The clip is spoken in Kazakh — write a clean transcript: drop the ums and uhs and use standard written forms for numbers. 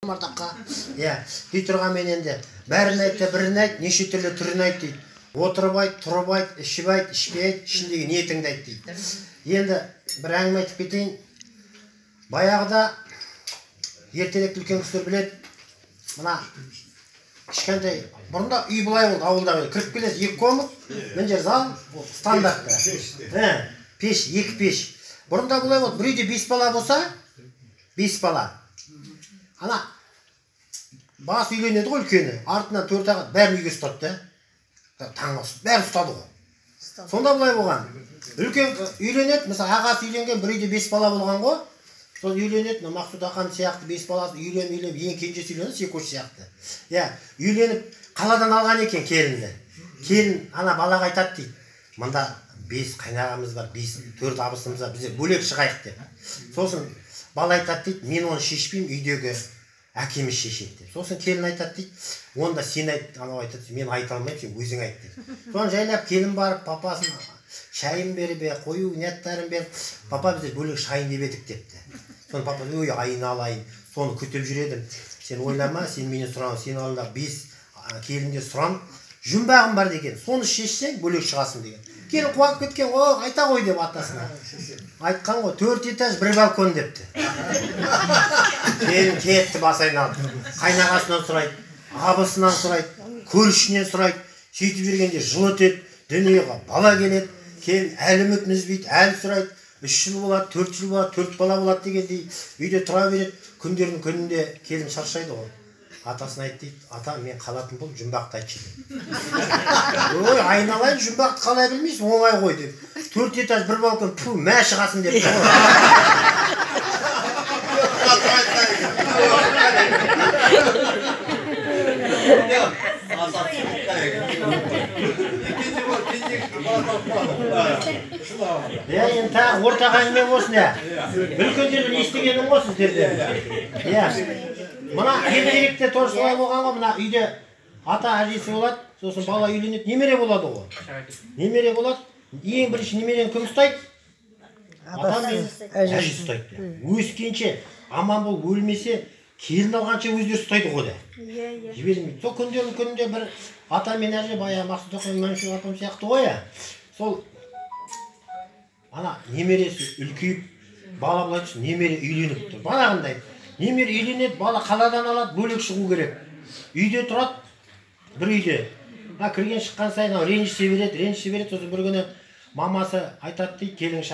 мартаққа. Дей тұрған мен енді бәрін айтты, бірін айт, неше түрлі түрін айт дейді. Отырып айт, тұрып айт, ішіп айт, ішпей айт, ішіндегі ниетіңді айт дейді. Енді бір әңгіме айтып кетейін. Баяғыда ертеректі үлкен кісілер біледі. Мына кішкентай бұрында үй былай болды, ауылда кіріп келеді, екі комнат, мына жер зал, стандартты. Пеш, екі пеш. Бұрында былай болды, бір үйде 5 бала болса, 5 бала. Ана бас үйленеді ғой үлкені, артынан 4 ағат бәрін үйге ұстады. Таңғасы, бәрін ұстады ғой. Сонда былай болған. Үлкен үйленеді, мысалы ағасы үйленген, бір үйде 5 бала болған ғой. Сол үйленеді, Мақсұт ақан сияқты 5 баласы үйленіп, ең кенжесі үйленеді, Секош сияқты. Үйленіп, қаладан алған екен келінді. Келін ана балаға айтады дейді. Мында 5 қайнағамыз бар, 4 абысымыз бар, бізде бөлек шығайық деп. Сосын бала айтады дейді, мен оны шешпеймін, үйдегі әкеміз шешеді деп. Сосын келін айтады дейді, онда сен айт, анау айтады, мен айта алмаймын, сен өзің айт деп. Соны жайлап келін барып, папасын шайын беріп, қою нәттарын беріп, папа бізде бөлек шайын деп едік депті. Соны папа, ой, айналайын, соны күтіп жүредім. Сен ойлама, сен менен сұрам, сен алда 5 келінде сұрам, жұмбағым бар деген. Соны шешсең, бөлек шығасың деген. Келін қуанып кеткен, о, айта ғой деп атасына. Айтқан ғой, 4 этаж, 1 балкон депті. Келін кетті бас айналып. Қайнағасынан сұрайды, абысынан сұрайды, көршінен сұрайды. Сөйтіп жүргенде жыл өтеді, дүниеге бала келеді. Келін әлі үмітін үзбейді, әлі сұрайды. 3 жыл болады, 4 жыл болады, 4 бала болады дегендей үйде тұра береді. Күндердің күнінде келін шаршайды ғой. Атасын айт дейді, ата мен қалатын болып жұмбақты айтшы дейді. Ой, айналайын, жұмбақты қалай білмейсің, оңай ғой деп. 4 этаж 1 балкон, мә шығасың деп. Енді тағы ортақ әңгіме болсын, үлкендерден естігенім ғой сіздерден. Мына ертеректе тоже солай болған ғой, мына үйде ата әжесі болады, сосын бала үйленеді, немере болады ғой. Немере болады, ең бірінші немерені кім ұстайды? Ата мен әжесі ұстайды. Өскенше, аман болып өлмесе, келін алғанша өздері ұстайды ғой да. Жібермейді. Сол күндердің күнінде бір ата мен әже бая Мақсұт ақан Мәншүк апам сияқты ғой. Сол ана немересі үлкейіп, бала былай түсін, немере үйленіп тұр. Балағындай. Немере үйленеді, бала қаладан алады, бөлек шығу керек. Үйде тұрады, бір үйде. Кірген шыққан сайын ренжісе береді, сосын бір күні мамасы айтады дейді, келін